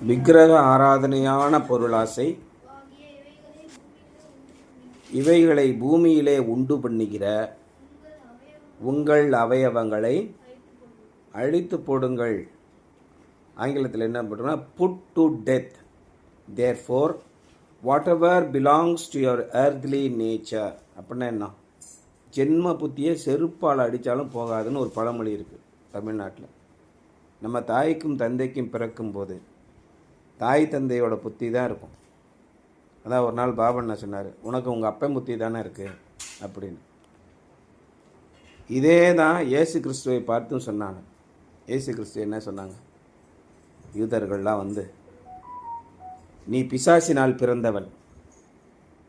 விக்கிரக ஆராதனையான பொருளாசை இவைகளை பூமியிலே உண்டு பண்ணுகிற உங்கள் அவயவங்களை அழித்து போடுங்கள். ஆங்கிலத்தில் என்ன பண்ணுறோம்னா put to death therefore what ever belongs to your earthly nature. அப்படின்னா என்ன? ஜென்ம புத்தியை செருப்பால் அடித்தாலும் போகாதுன்னு ஒரு பழமொழி இருக்குது தமிழ்நாட்டில். நம்ம தாய்க்கும் தந்தைக்கும் பிறக்கும் போது தாய் தந்தையோட புத்தி தான் இருக்கும். அதான் ஒரு நாள் பாபண்ணா சொன்னார், உனக்கு உங்கள் அப்பன் புத்தி தானே இருக்குது அப்படின்னு. இதே தான் இயேசு கிறிஸ்துவை பார்த்தும் சொன்னாங்க. இயேசு கிறிஸ்து என்ன சொன்னாங்க? யூதர்கள்லாம் வந்து நீ பிசாசினால் பிறந்தவன்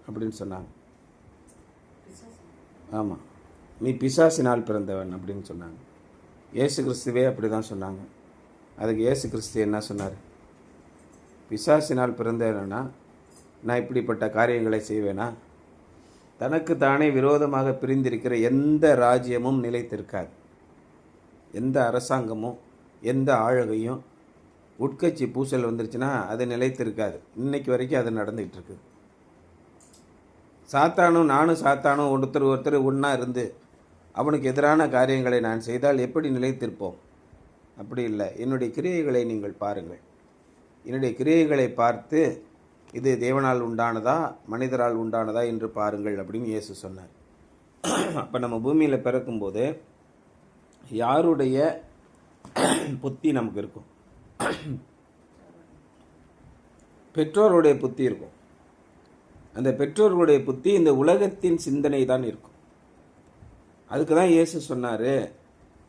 அப்படின்னு சொன்னாங்க. ஆமாம், நீ பிசாசினால் பிறந்தவன் அப்படின்னு சொன்னாங்க. இயேசு கிறிஸ்துவே அப்படி தான் சொன்னாங்க. அதுக்கு இயேசு கிறிஸ்து என்ன சொன்னார்? பிசாசினால் பிறந்தவனா நான் இப்படிப்பட்ட காரியங்களை செய்வேனா? தனக்கு தானே விரோதமாக பிரிந்திருக்கிற எந்த ராஜ்யமும் நிலைத்திருக்காது. எந்த அரசாங்கமும் எந்த ஆளுகையும் உட்கட்சி பூசல் வந்துருச்சுன்னா அது நிலைத்திருக்காது. இன்னைக்கு வரைக்கும் அது நடந்துகிட்டு இருக்குது. சாத்தானும் நானும் சாத்தானும் ஒருத்தர் ஒன்றா இருந்து அவனுக்கு எதிரான காரியங்களை நான் செய்தால் எப்படி நிலைத்திருப்போம்? அப்படி இல்லை. என்னுடைய கிரியைகளை நீங்கள் பாருங்கள். என்னுடைய கிரியைகளை பார்த்து இது தேவனால் உண்டானதா மனிதரால் உண்டானதா என்று பாருங்கள் அப்படின்னு இயேசு சொன்னார். அப்போ நம்ம பூமியில் பிறக்கும்போது யாருடைய புத்தி நமக்கு இருக்கும்? பெற்றோருடைய புத்தி இருக்கும். அந்த பெற்றோர்களுடைய புத்தி இந்த உலகத்தின் சிந்தனை தான் இருக்கும். அதுக்கு தான் இயேசு சொன்னார்,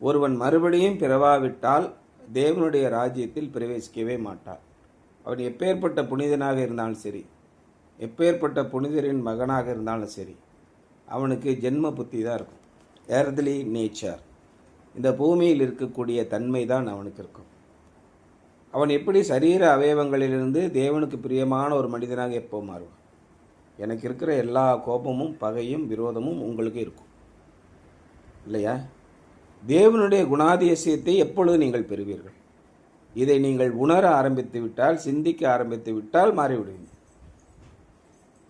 ஒருவன் மறுபடியும் பிறவாவிட்டால் தேவனுடைய ராஜ்யத்தில் பிரவேசிக்கவே மாட்டார். அவன் எப்பேற்பட்ட புனிதனாக இருந்தாலும் சரி, எப்பேற்பட்ட புனிதரின் மகனாக இருந்தாலும் சரி, அவனுக்கு ஜென்ம புத்தி தான் இருக்கும். எர்த்லி நேச்சர், இந்த பூமியில் இருக்கக்கூடிய தன்மை தான் அவனுக்கு இருக்கும். அவன் எப்படி சரீர அவயவங்களிலிருந்து தேவனுக்கு பிரியமான ஒரு மனிதனாக எப்போ மாறுவான்? எனக்கு இருக்கிற எல்லா கோபமும் பகையும் விரோதமும் உங்களுக்கு இருக்கும் இல்லையா? தேவனுடைய குணாதிசயத்தை எப்பொழுது நீங்கள் பெறுவீர்கள்? இதை நீங்கள் உணர ஆரம்பித்து விட்டால், சிந்திக்க ஆரம்பித்து விட்டால் மாறிவிடுவீங்க.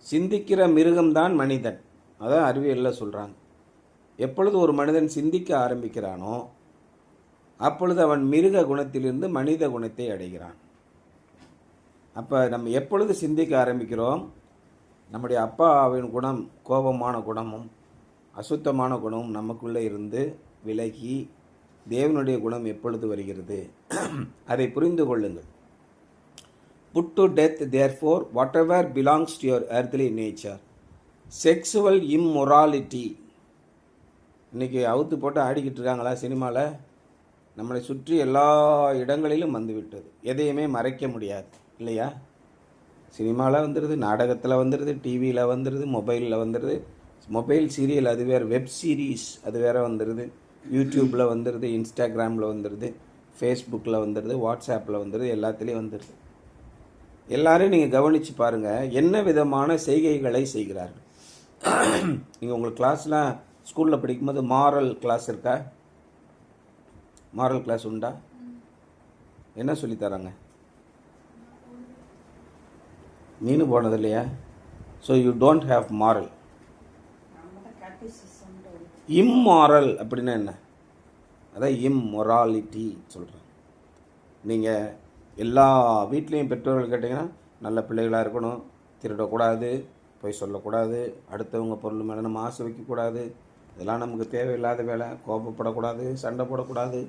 சிந்திக்கிற மிருகம்தான் மனிதன். அதான் அறிவியலில் சொல்கிறாங்க. எப்பொழுது ஒரு மனிதன் சிந்திக்க ஆரம்பிக்கிறானோ அப்பொழுது அவன் மிருக குணத்திலிருந்து மனித குணத்தை அடைகிறான். அப்போ நம்ம எப்பொழுது சிந்திக்க ஆரம்பிக்கிறோம்? நம்முடைய அப்பாவின் குணம், கோபமான குணமும் அசுத்தமான குணமும் நமக்குள்ளே இருந்து விலகி தேவனுடைய குணம் எப்பொழுது வருகிறது? அதை புரிந்து கொள்ளுங்கள். Put to death therefore what ever belongs to your earthly nature. Sexual immorality இன்றைக்கி அவுத்து போட்டு ஆடிக்கிட்டு இருக்காங்களா சினிமாவில்? நம்மளை சுற்றி எல்லா இடங்களிலும் வந்துவிட்டது. எதையுமே மறைக்க முடியாது இல்லையா? சினிமாவில் வந்துடுது, நாடகத்தில் வந்துடுது, டிவியில் வந்துடுது, மொபைலில் வந்துடுது. மொபைல் சீரியல் அது வேறு, வெப் சீரீஸ் அது வேறு வந்துடுது, யூடியூப்பில் வந்துடுது, இன்ஸ்டாகிராமில் வந்துடுது, ஃபேஸ்புக்கில் வந்துடுது, வாட்ஸ்ஆப்பில் வந்துடுது, எல்லாத்துலேயும் வந்துடுது. எல்லாரையும் நீங்கள் கவனித்து பாருங்கள், என்ன விதமான செய்கைகளை செய்கிறார்கள். நீங்கள் உங்களுக்கு கிளாஸ்லாம் ஸ்கூலில் படிக்கும்போது மாரல் கிளாஸ் இருக்கா? மாரல் கிளாஸ் உண்டா? என்ன சொல்லித்தராங்க? நீனும் போனது இல்லையா? So you don't have moral. Immoral அப்படின்னா என்ன? அதான் இம்மொராலிட்டி சொல்கிறேன். நீங்கள் எல்லா வீட்லேயும் பெற்றோர்கள் கேட்டிங்கன்னா நல்ல பிள்ளைகளாக இருக்கணும், திருடக்கூடாது, போய் சொல்லக்கூடாது, அடுத்தவங்க பொருள் மேலே நம்ம ஆசை வைக்கக்கூடாது, இதெல்லாம் நமக்கு தேவையில்லாத வேலை, கோபப்படக்கூடாது, சண்டை போடக்கூடாது,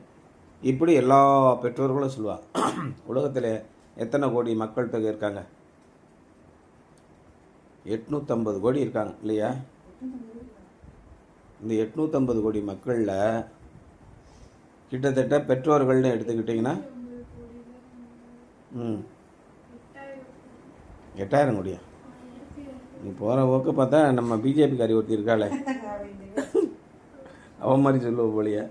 இப்படி எல்லா பெற்றோர்களும் சொல்லுவாங்க. உலகத்தில் எத்தனை கோடி மக்கள் தொகை இருக்காங்க? 850 கோடி இருக்காங்க இல்லையா? இந்த 850 கோடி மக்களில் கிட்டத்தட்ட பெற்றோர்கள்னு எடுத்துக்கிட்டிங்கன்னா 8000 கோடியா? நீ போகிற போக்கு பார்த்தா நம்ம பிஜேபிக்காரி ஒருத்தி இருக்காளே, அவன் மாதிரி சொல்லுவ போலியா?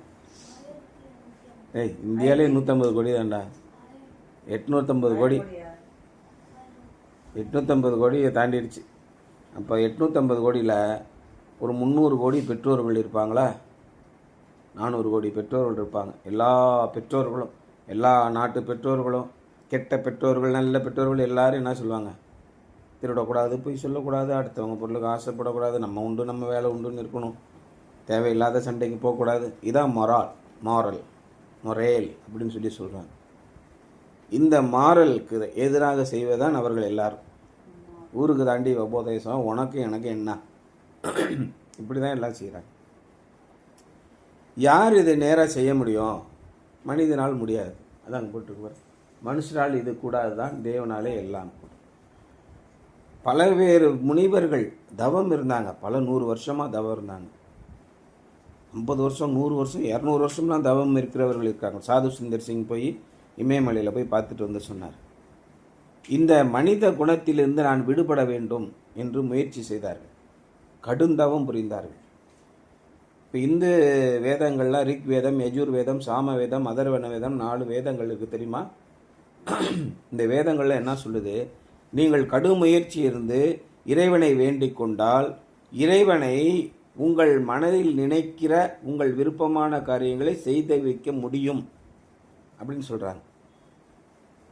இந்தியாவிலே 150 கோடி தான்டா. 850 கோடி 850 கோடியை தாண்டிடுச்சு. அப்போ 850 கோடியில் ஒரு 300 கோடி பெற்றோர்கள் இருப்பாங்களா? 400 கோடி பெற்றோர்கள் இருப்பாங்க. எல்லா பெற்றோர்களும், எல்லா நாட்டு பெற்றோர்களும் கெட்ட பெற்றோர்கள் நல்ல பெற்றோர்கள் எல்லாரும் என்ன சொல்லுவாங்க? திருடக்கூடாது, பொய் சொல்லக்கூடாது, அடுத்தவங்க பொருளுக்கு ஆசைப்படக்கூடாது, நம்ம உண்டு நம்ம வேலை உண்டுன்னு இருக்கணும், தேவையில்லாத சண்டைக்கு போகக்கூடாது. இதான் மொரேல் அப்படின்னு சொல்லி சொல்கிறாங்க. இந்த மாரலுக்கு எதிராக செய்வதான் அவர்கள் எல்லாரும். ஊருக்கு தாண்டி உபதேசம், உனக்கு எனக்கு என்ன, இப்படி தான் எல்லாம் செய்கிறாங்க. யார் இதை நேராக செய்ய முடியும்? மனிதனால் முடியாது. அதான் போட்டுருக்குவார், மனுஷரால் இது கூடாது தான், தேவனாலே எல்லாம் கூடும். பல பேர் முனிவர்கள் தவம் இருந்தாங்க, பல 100 வருஷமாக தவம் இருந்தாங்க. 50 வருஷம் 100 வருஷம் 200 வருஷம்லாம் தவம் இருக்கிறவர்கள் இருக்காங்க. சாது சுந்தர் சிங் போய் இமயமலையில் போய் பார்த்துட்டு வந்து சொன்னார், இந்த மனித குணத்திலிருந்து நான் விடுபட வேண்டும் என்று முயற்சி செய்தார்கள், கடுந்தவம் புரிந்தார்கள். இப்போ இந்து வேதங்கள்லாம் ரிக் வேதம், யஜுர் வேதம், சாம வேதம், அதர்வன வேதம், 4 வேதங்களுக்கு தெரியுமா? இந்த வேதங்களில் என்ன சொல்லுது? நீங்கள் கடும் முயற்சி இருந்து இறைவனை வேண்டிக் கொண்டால் இறைவனை உங்கள் மனதில் நினைக்கிற உங்கள் விருப்பமான காரியங்களை செய்து வைக்க முடியும் அப்படின்னு சொல்கிறாங்க.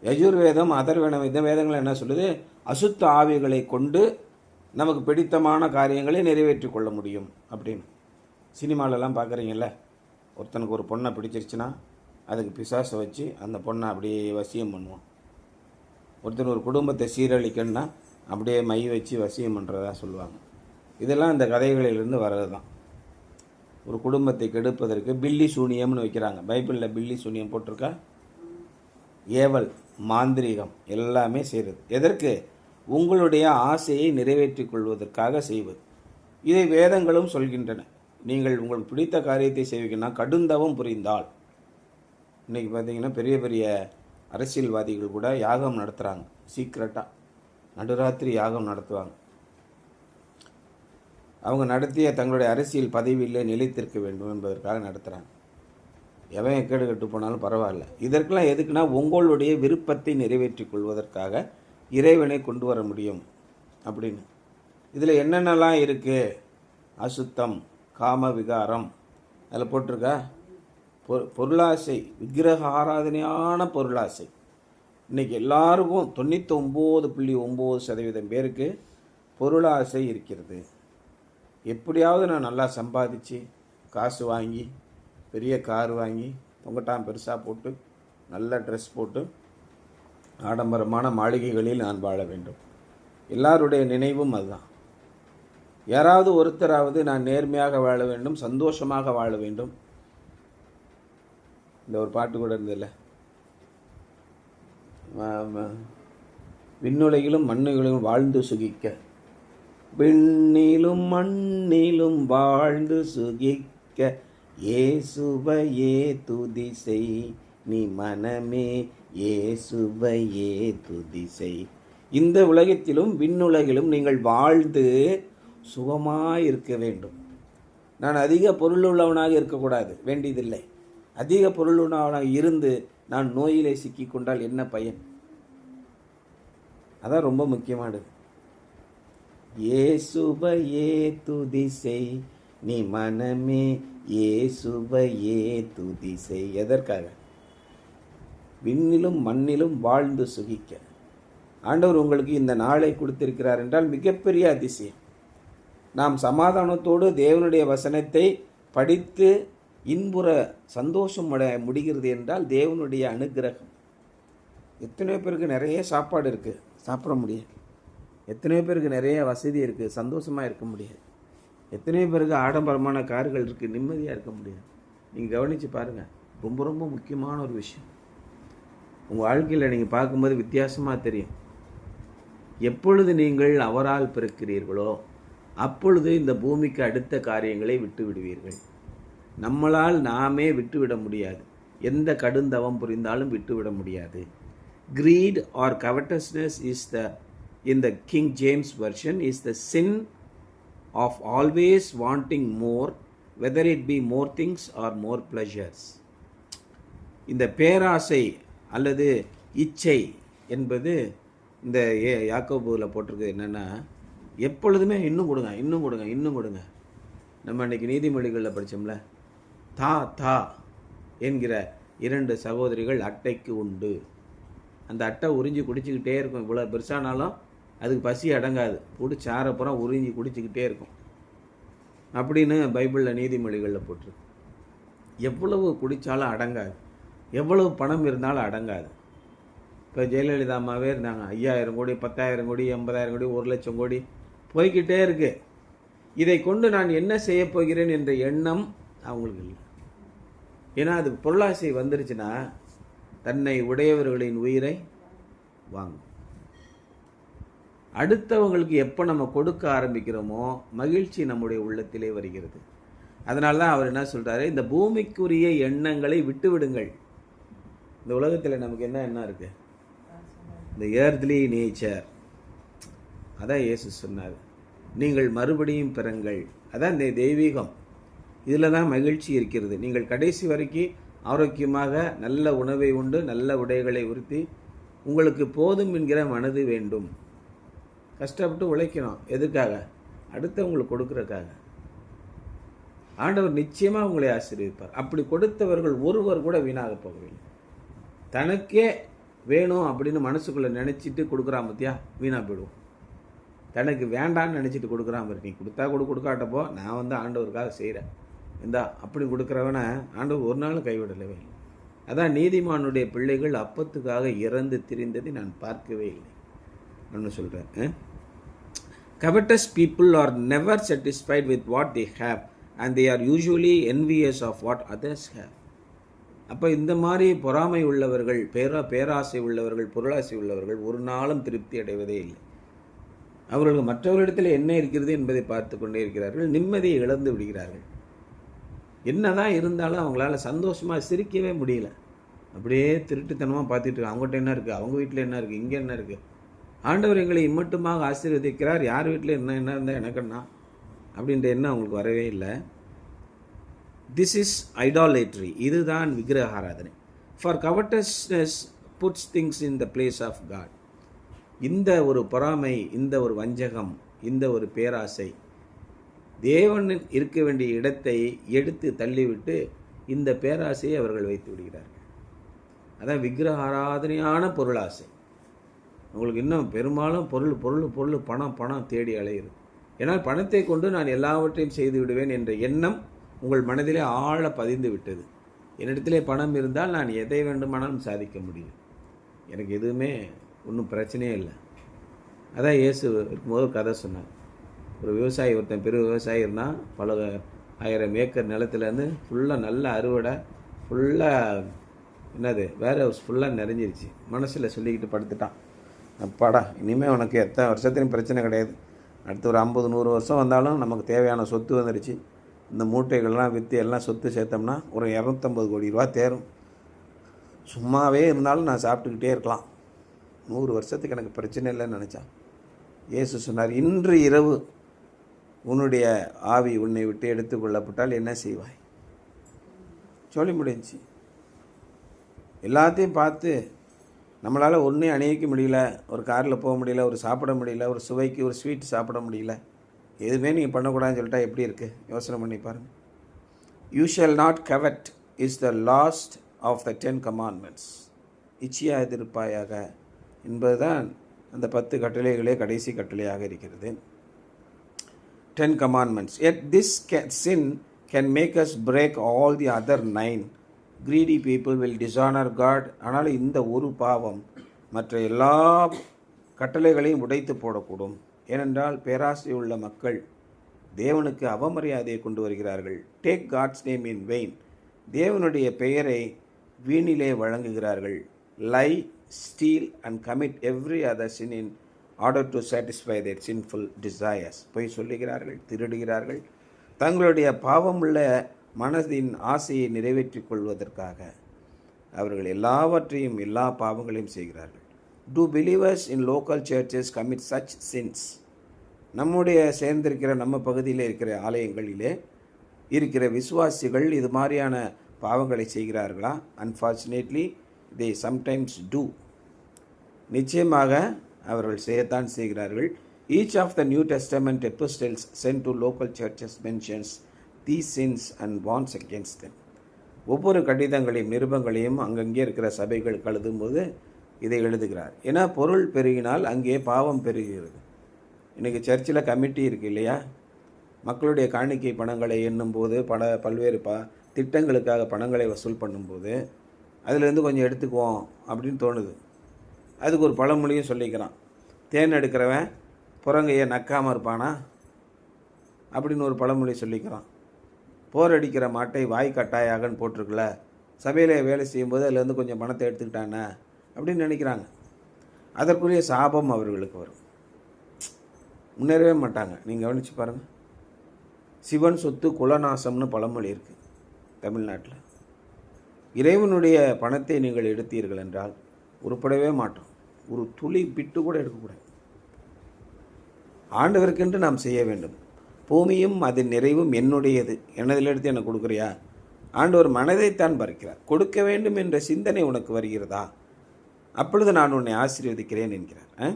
யஜுர்வேதம், அதர்வன இந்த வேதங்கள் என்ன சொல்லுது? அசுத்த ஆவிகளை கொண்டு நமக்கு பிடித்தமான காரியங்களை நிறைவேற்றி கொள்ள முடியும் அப்படின்னு. சினிமாலெல்லாம் பார்க்குறீங்கல்ல, ஒருத்தனுக்கு ஒரு பொண்ணை பிடிச்சிருச்சுன்னா அதுக்கு பிசாசை வச்சு அந்த பொண்ணை அப்படியே வசியம் பண்ணுவான். ஒருத்தன் ஒரு குடும்பத்தை சீரழிக்கணுன்னா அப்படியே மை வச்சு வசியம் பண்ணுறதா சொல்லுவாங்க. இதெல்லாம் இந்த கதைகளிலிருந்து வர்றது தான். ஒரு குடும்பத்தை கெடுப்பதற்கு பில்லி சூனியம்னு வைக்கிறாங்க. பைபிளில் பில்லி சூனியம் போட்டிருக்கா? ஏவல், மாந்திரீகம் எல்லாமே செய்கிறது. எதற்கு? உங்களுடைய ஆசையை நிறைவேற்றிக் கொள்வதற்காக செய்வது. இதை வேதங்களும் சொல்கின்றன. நீங்கள் உங்களுக்கு பிடித்த காரியத்தை செய்வீங்கன்னா கடுந்தவம் புரிந்தால். இன்றைக்கி பார்த்தீங்கன்னா பெரிய பெரிய அரசியல்வாதிகள் கூட யாகம் நடத்துகிறாங்க. சீக்ரெட்டாக நடுராத்திரி யாகம் நடத்துவாங்க. அவங்க நடத்திய தங்களுடைய அரசியல் பதவியிலே நிலைத்திருக்க வேண்டும் என்பதற்காக நடத்துகிறாங்க. எவன் எக்கேடு கட்டு போனாலும் பரவாயில்ல. இதற்கெல்லாம் எதுக்குன்னா உங்களுடைய விருப்பத்தை நிறைவேற்றி கொள்வதற்காக இறைவனை கொண்டு வர முடியும் அப்படின்னு. இதில் என்னென்னலாம் இருக்குது? அசுத்தம், காம விகாரம், அதில் போட்டிருக்கா? பொருளாசை, விக்கிரக ஆராதனையான பொருளாசை. இன்றைக்கி எல்லாருக்கும் 99.9% பேருக்கு பொருளாசை இருக்கிறது. எப்படியாவது நான் நல்லா சம்பாதிச்சு காசு வாங்கி பெரிய கார் வாங்கி தொங்கட்டான் பெருசாக போட்டு நல்ல ட்ரெஸ் போட்டு ஆடம்பரமான மாளிகைகளில் நான் வாழ வேண்டும். எல்லாருடைய நினைவும் அதுதான். யாராவது ஒருத்தராவது நான் நேர்மையாக வாழ வேண்டும், சந்தோஷமாக வாழ வேண்டும். இந்த ஒரு பாட்டு கூட இருந்ததில்ல, விண்ணுலகிலும் மண்ணுகளிலும் வாழ்ந்து சுகிக்க, விண்ணிலும் மண்ணிலும் வாழ்ந்து சுகிக்க, இயேசுவையே துதி செய் நீ மனமே, இயேசுவையே துதி செய். இந்த உலகத்திலும் விண்ணுலகிலும் நீங்கள் வாழ்ந்து சுகமாயிருக்க வேண்டும். நான் அதிக பொருளுள்ளவனாக இருக்கக்கூடாது, வேண்டியதில்லை. அதிக பொருளுள்ளவனாக இருந்து நான் நோயிலே சிக்கி கொண்டால் என்ன பயன்? அதான் ரொம்ப முக்கியமானது. இயேசுவையே துதி செய் நீ மனமே, இயேசுவையே துதி செய். எதற்காக? விண்ணிலும் மண்ணிலும் வாழ்ந்து சுகிக்க. ஆண்டவர் உங்களுக்கு இந்த நாளை கொடுத்திருக்கிறார் என்றால் மிகப்பெரிய அதிசயம். நாம் சமாதானத்தோடு தேவனுடைய வசனத்தை படித்து இன்புற சந்தோஷம் அடைய முடிகிறது என்றால் தேவனுடைய அனுக்கிரகம். எத்தனையோ பேருக்கு நிறைய சாப்பாடு இருக்குது, சாப்பிட முடியாது. எத்தனையோ பேருக்கு நிறைய வசதி இருக்குது, சந்தோஷமாக இருக்க முடியாது. எத்தனையோ பேருக்கு ஆடம்பரமான கார்கள் இருக்குது, நிம்மதியாக இருக்க முடியாது. நீங்கள் கவனித்து பாருங்கள், ரொம்ப ரொம்ப முக்கியமான ஒரு விஷயம். உங்கள் வாழ்க்கையில் நீங்கள் பார்க்கும்போது வித்தியாசமாக தெரியும். எப்பொழுது நீங்கள் அவரால் பிறக்கிறீர்களோ அப்பொழுது இந்த பூமிக்கு அடுத்த காரியங்களை விட்டு விடுவீர்கள். நம்மளால் நாமே விட்டுவிட முடியாது. எந்த கடுந்தவம் புரிந்தாலும் விட்டுவிட முடியாது. Greed or covetousness is in the King James version is the sin of always wanting more, whether it be more things or more pleasures. இந்த பேராசை அல்லது இச்சை என்பது இந்த யாக்கோபுல போட்டிருக்கு. என்னென்னா எப்பொழுதுமே இன்னும் கொடுங்க, இன்னும் கொடுங்க, இன்னும் கொடுங்க. நம்ம இன்றைக்கி நீதிமொழிகளில் படித்தோம்ல, தா தா என்கிற 2 சகோதரிகள் அட்டைக்கு உண்டு. அந்த அட்டை உறிஞ்சி குடிச்சிக்கிட்டே இருக்கும். இவ்வளோ பெருசானாலும் அதுக்கு பசி அடங்காது, பிடிச்சி ஆறப்புறம் உறிஞ்சி குடிச்சிக்கிட்டே இருக்கும் அப்படின்னு பைபிளில் நீதிமொழிகளில் போட்டிருக்கு. எவ்வளவு குடித்தாலும் அடங்காது, எவ்வளவு பணம் இருந்தாலும் அடங்காது. இப்போ ஜெயலலிதா அம்மாவே இருந்தாங்க, 5000 கோடி 10,000 கோடி 80,000 கோடி 1,00,000 கோடி போய்கிட்டே இருக்கு. இதை கொண்டு நான் என்ன செய்ய போகிறேன் என்ற எண்ணம் அவங்களுக்கு இல்லை. ஏன்னா அது பொருளாசை வந்துருச்சுன்னா தன்னை உடையவர்களின் உயிரை வாங்கும். அடுத்தவங்களுக்கு எப்போ நம்ம கொடுக்க ஆரம்பிக்கிறோமோ மகிழ்ச்சி நம்முடைய உள்ளத்திலே வருகிறது. அதனால தான் அவர் என்ன சொல்கிறாரு, இந்த பூமிக்குரிய எண்ணங்களை விட்டு விடுங்கள். இந்த உலகத்தில் நமக்கு என்ன எண்ணம் இருக்குது? இந்த ஏர்த்லி நேச்சர். அதான் இயேசு சொன்னார், நீங்கள் மறுபடியும் பிறங்கள். அதான் இந்த தெய்வீகம். இதில் தான் மகிழ்ச்சி இருக்கிறது. நீங்கள் கடைசி வரைக்கும் ஆரோக்கியமாக நல்ல உணவை உண்டு, நல்ல உடைகளை உடுத்தி, உங்களுக்கு போதும் என்கிற மனது வேண்டும். கஷ்டப்பட்டு உழைக்கணும். எதுக்காக? அடுத்தவங்களுக்கு கொடுக்குறதுக்காக. ஆண்டவர் நிச்சயமாக உங்களை ஆசீர்வதிப்பார். அப்படி கொடுத்தவர்கள் ஒருவர் கூட வீணாக போகவில்லை. தனக்கே வேணும் அப்படின்னு மனசுக்குள்ளே நினச்சிட்டு கொடுக்குறான் பத்தியா, வீணாக போயிடுவோம். தனக்கு வேண்டான்னு நினச்சிட்டு கொடுக்குறான் பாரு, நீ கொடுத்தா கொடுக்காட்டப்போ நான் ஆண்டவருக்காக செய்கிறேன் இந்தா அப்படி கொடுக்குறவனை ஆண்டவர் ஒரு நாளும் கைவிடலவே இல்லை. அதான் நீதிமானுடைய பிள்ளைகள் அப்பத்துக்காக இறந்து திரிந்ததை நான் பார்க்கவே இல்லை அப்படின்னு சொல்கிறேன். Covetous people are never satisfied with what they have and they are usually envious of what others have. அப்போ இந்த மாதிரி பொறாமை உள்ளவர்கள், பேராசை உள்ளவர்கள், பொருளாசை உள்ளவர்கள் ஒரு நாளும் திருப்தி அடைவதே இல்லை. அவர்கள் மற்றவர்களிடத்தில் என்ன இருக்கிறது என்பதை பார்த்து கொண்டே இருக்கிறார்கள், நிம்மதியை இழந்து விடுகிறார்கள். என்னதான் இருந்தாலும் அவங்களால சந்தோஷமாக சிரிக்கவே முடியல. அப்படியே திருட்டுத்தனமாக பார்த்துட்டு இருக்காங்க. அவங்ககிட்ட என்ன இருக்குது, அவங்க வீட்டில் என்ன இருக்குது, இங்கே என்ன இருக்குது. ஆண்டவர் எங்களை இம்மட்டுமாக ஆசீர்வதிக்கிறார், யார் வீட்டில் என்ன இருந்தால் எனக்குன்னா அப்படின்ற எண்ணம் அவங்களுக்கு வரவே இல்லை. This is idolatry. இதுதான் விக்கிரக ஆராதனை. For covetousness puts things in the place of God. இந்த ஒரு பொறாமை, இந்த ஒரு வஞ்சகம், இந்த ஒரு பேராசை தேவனின் இருக்க வேண்டிய இடத்தை எடுத்து தள்ளிவிட்டு இந்த பேராசையை அவர்கள் வைத்து விடுகிறார்கள். அதான் விக்கிரக ஆராதனையான பொருளாசை. உங்களுக்கு இன்னும் பெரும்பாலும் பொருள் பணம் தேடி அலையுது. ஏன்னால் பணத்தை கொண்டு நான் எல்லாவற்றையும் செய்து விடுவேன் என்ற எண்ணம் உங்கள் மனதிலே ஆழ பதிந்து விட்டது. என்னிடத்திலே பணம் இருந்தால் நான் எதை வேண்டுமானாலும் சாதிக்க முடியும், எனக்கு எதுவுமே ஒன்றும் பிரச்சனையே இல்லை. அதான் இயேசு இருக்கும்போது கதை சொன்னார். ஒரு விவசாயி, ஒருத்தன் பெரிய விவசாயி இருந்தால், பல 1000 ஏக்கர் நிலத்துலேருந்து ஃபுல்லாக நல்ல அறுவடை, ஃபுல்லாக என்னது வேர் ஹவுஸ் ஃபுல்லாக நிறைஞ்சிருச்சு. மனசில் சொல்லிக்கிட்டு படுத்துட்டான், அப்பாடா இனிமேல் உனக்கு எத்தனை வருஷத்துலையும் பிரச்சனை கிடையாது, அடுத்து ஒரு 50-100 வருஷம் வந்தாலும் நமக்கு தேவையான சொத்து வந்துடுச்சு, இந்த மூட்டைகள்லாம் விற்று எல்லாம் சொத்து சேர்த்தோம்னா ஒரு 250 கோடி ரூபா தேரும், சும்மாவே இருந்தாலும் நான் சாப்பிட்டுக்கிட்டே இருக்கலாம், 100 வருஷத்துக்கு எனக்கு பிரச்சனை இல்லைன்னு நினச்சான். இயேசு சொன்னார், இன்று இரவு உன்னுடைய ஆவி உன்னை விட்டு எடுத்துக்கொள்ளப்பட்டால் என்ன செய்வாய்? சொல்லி முடிஞ்சு. எல்லாத்தையும் பார்த்து நம்மளால் ஒன்றையும் அணியிக்க முடியல, ஒரு காரில் போக முடியல, ஒரு சாப்பிட முடியல, ஒரு சுவைக்கு ஒரு ஸ்வீட் சாப்பிட முடியல, எதுவுமே நீங்கள் பண்ணக்கூடாதுன்னு சொல்லிட்டா எப்படி இருக்குது? யோசனை பண்ணி பாருங்கள். You shall not covet is the last of the 10 commandments. இச்சையாதிருப்பாயாக என்பதுதான் அந்த 10 கட்டளைகளே கடைசி கட்டளையாக இருக்கிறது. 10 commandments. Yet this sin can make us break all the other 9. Greedy people will dishonor God. ஆனால் இந்த ஒரு பாவம் மற்ற எல்லா கட்டளைகளையும் உடைத்து போடக்கூடும். ஏனென்றால் பேராசை உள்ள மக்கள் தேவனுக்கு அவமரியாதையை கொண்டு வருகிறார்கள். Take God's name in vain. தேவனுடைய பெயரை வீணிலே வழங்குகிறார்கள். லை, steal and commit every other sin in order to satisfy their sinful desires. பொய் சொல்லுகிறார்கள், திருடுகிறார்கள், தங்களுடைய பாவமுள்ள மனதின் ஆசையை நிறைவேற்றிக் கொள்வதற்காக அவர்கள் எல்லாவற்றையும் எல்லா பாவங்களையும் செய்கிறார்கள். Do believers in local churches commit such sins? நம்முடைய சேர்ந்திருக்கிற நம்ம பகுதியில் இருக்கிற ஆலயங்களிலே இருக்கிற விசுவாசிகள் இது மாதிரியான பாவங்களை செய்கிறார்களா? Unfortunately, they sometimes do. நிச்சயமாக அவர்கள் செய்யத்தான் செய்கிறார்கள். Each of the New Testament epistles sent to local churches mentions these sins and warns against them. ஒவ்வொரு கடிதங்களையும் நிருபங்களையும் அங்கங்கே இருக்கிற சபைகளுக்கு எழுதும்போது இதை எழுதுகிறார். ஏன்னா பொருள் பெருகினால் அங்கே பாவம் பெருகுகிறது. இன்றைக்கி சர்ச்சில் கமிட்டி இருக்குது இல்லையா? மக்களுடைய காணிக்கை பணங்களை எண்ணும்போது பல்வேறு திட்டங்களுக்காக பணங்களை வசூல் பண்ணும்போது அதிலேருந்து கொஞ்சம் எடுத்துக்குவோம் அப்படின்னு தோணுது. அதுக்கு ஒரு பழமொழியும் சொல்லிக்கிறான். தேன் எடுக்கிறவன் புறங்கையை நக்காமல் இருப்பானா அப்படின்னு ஒரு பழமொழி சொல்லிக்கிறான். போர் அடிக்கிற மாட்டை வாய் கட்டாயாகன்னு போட்டிருக்குல்ல, சபையில் வேலை செய்யும்போது அதுலேருந்து கொஞ்சம் பணத்தை எடுத்துக்கிட்டானே அப்படின்னு நினைக்கிறாங்க. அதற்குரிய சாபம் அவர்களுக்கு வரும், முன்னேறவே மாட்டாங்க. நீங்கள் கவனித்து பாருங்கள். சிவன் சொத்து குலநாசம்னு பழமொழி இருக்குது தமிழ்நாட்டில். இறைவனுடைய பணத்தை நீங்கள் எடுத்தீர்கள் என்றால் உருப்படவே மாட்டோம். ஒரு துளி பிட்டு கூட எடுக்கக்கூடாது. ஆண்டவருக்கென்று நாம் செய்ய வேண்டும். பூமியும் அதன் நிறைவும் என்னுடையது, என்னதில் எடுத்து எனக்கு கொடுக்குறியா? ஆண்டவர் மனதைத்தான் பறிக்கிறார். கொடுக்க வேண்டும் என்ற சிந்தனை உனக்கு வருகிறதா? அப்பொழுது நான் உன்னை ஆசீர்வதிக்கிறேன் என்கிறார்.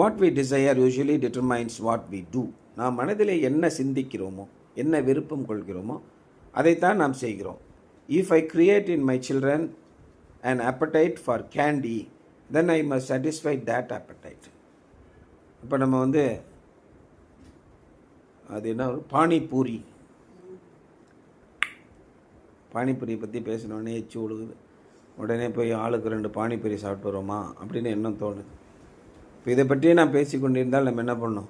What we desire usually determines what we do. நாம் மனதிலே என்ன சிந்திக்கிறோமோ, என்ன விருப்பம் கொள்கிறோமோ அதைத்தான் நாம் செய்கிறோம். If I create in my children an appetite for candy, then I must satisfy that appetite. இப்போ நம்ம அது என்ன ஒரு பானிபூரி பற்றி பேசினோடனே எச்சு ஒழுகுது. உடனே போய் ஆளுக்கு 2 பானிபூரி சாப்பிட்டு வரோமா அப்படின்னு எண்ணம் தோணுது. இப்போ இதை பற்றியே நான் பேசி கொண்டிருந்தால் நம்ம என்ன பண்ணோம்?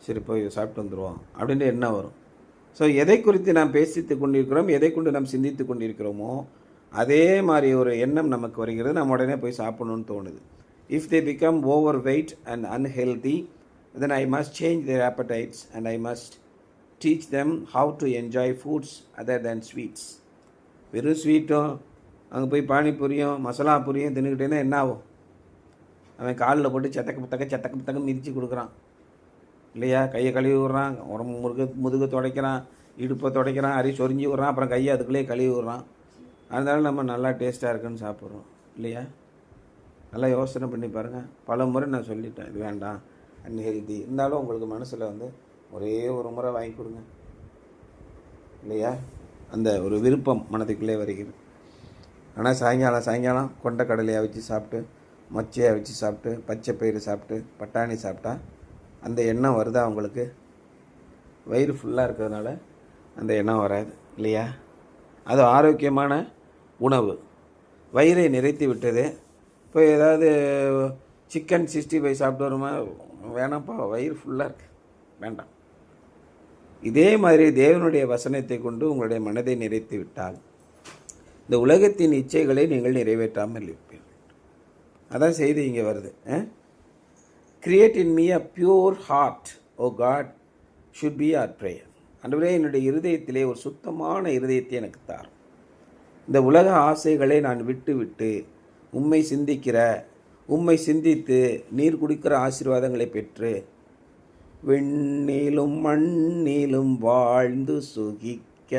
சரி போய் சாப்பிட்டு வந்துடுவோம் அப்படின்ட்டு எண்ணம் வரும். ஸோ எதை குறித்து நாம் பேசித்து கொண்டிருக்கிறோம், எதை கொண்டு நாம் சிந்தித்து கொண்டிருக்கிறோமோ அதே மாதிரி ஒரு எண்ணம் நமக்கு வருகிறது. நம்ம உடனே போய் சாப்பிடணும்னு தோணுது. If they become over weight and unhealthy, then I must change their appetites and I must teach them how to enjoy foods other than sweets. வெறும் ஸ்வீட்டும் அங்கே போய் பானிபூரியும் மசாலா பூரியும் தின்னுக்கிட்டேன்னா என்ன ஆகும்? அவன் காலில் போட்டு சத்தக்கு பத்தக்க மிதித்து கொடுக்குறான் இல்லையா? கையை கழுவி விட்றான், உடம்பு முதுகு துடைக்கிறான், இடுப்பை துடைக்கிறான், சொரிஞ்சு விட்றான், அப்புறம் கையை அதுக்குள்ளேயே கழுவி விட்றான். அதனால நம்ம நல்லா டேஸ்ட்டாக இருக்குன்னு சாப்பிட்றோம் இல்லையா? நல்லா யோசனை பண்ணி பாருங்கள். பல முறை நான் சொல்லிட்டேன் இது வேண்டாம், அன்ஹெல்தி. இருந்தாலும் உங்களுக்கு மனசில் ஒரே ஒரு முறை வாங்கி கொடுங்க இல்லையா? அந்த ஒரு விருப்பம் மனதுக்குள்ளே வருகிறது. ஆனால் சாயங்காலம் கொண்ட கடலையை வச்சு சாப்பிட்டு, மொச்சையை வச்சு சாப்பிட்டு, பச்சை பயிறு சாப்பிட்டு, பட்டாணி சாப்பிட்டா அந்த எண்ணம் வருதா உங்களுக்கு? வயிறு ஃபுல்லாக இருக்கிறதுனால அந்த எண்ணம் வராது இல்லையா? அது ஆரோக்கியமான உணவு, வயிறை நிறைத்து விட்டது. இப்போ ஏதாவது சிக்கன் 65 சாப்பிட்டு வருமா? வேணாம்ப்பா, வயிறு ஃபுல்லாக இருக்கு, வேண்டாம். இதே மாதிரி தேவனுடைய வசனத்தை கொண்டு உங்களுடைய மனதை நிறைத்து விட்டால் இந்த உலகத்தின் இச்சைகளை நீங்கள் நிறைவேற்றாமல் இருப்பீர்கள். அதான் செய்தி இங்கே வருது. Create in me a pure heart O God should be our prayer. ஆண்டவரே, என்னுடைய இருதயத்திலே ஒரு சுத்தமான இருதயத்தை எனக்கு தாரும். இந்த உலக ஆசைகளை நான் விட்டு உம்மை சிந்தித்து நீர் குடிக்கிற ஆசீர்வாதங்களை பெற்று வெண்ணிலும் மண்ணிலும் வாழ்ந்து சுகிக்க,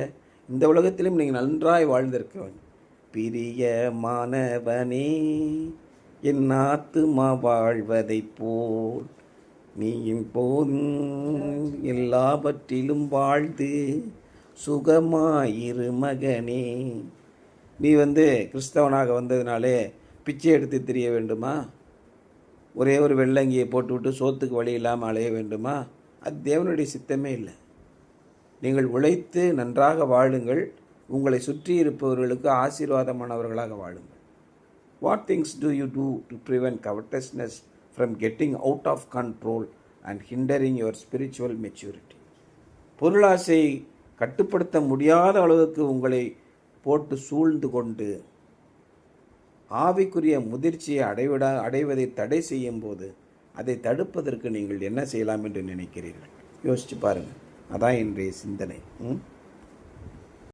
இந்த உலகத்திலும் நீங்கள் நன்றாய் வாழ்ந்திருக்க வேண்டும். பிரியமானவனே, என் ஆத்துமா வாழ்வதைப் போல் நீயும் போதும் எல்லாவற்றிலும் வாழ்ந்து சுகமாயிரு மகனே. நீ கிறிஸ்தவனாக வந்ததுனாலே பிச்சை எடுத்து தெரிய வேண்டுமா? ஒரே ஒரு வெள்ளங்கியை போட்டுவிட்டு சோத்துக்கு வழி இல்லாமல் அலைய வேண்டுமா? அது தேவனுடைய சித்தமே இல்லை. நீங்கள் உழைத்து நன்றாக வாழுங்கள், உங்களை சுற்றி இருப்பவர்களுக்கு ஆசீர்வாதமானவர்களாக வாழுங்கள். What things do you do to prevent covetousness from getting out of control and hindering your spiritual maturity? பொருளாசை கட்டுப்படுத்த முடியாத அளவுக்கு உங்களை போட்டு சூழ்ந்து கொண்டு ஆவிக்குரிய முதிர்ச்சியை அடைவதை தடை செய்யும் போது அதை தடுப்பதற்கு நீங்கள் என்ன செய்யலாம் என்று நினைக்கிறீர்கள்? யோசிச்சு பாருங்கள். அதான் இன்றைய சிந்தனை.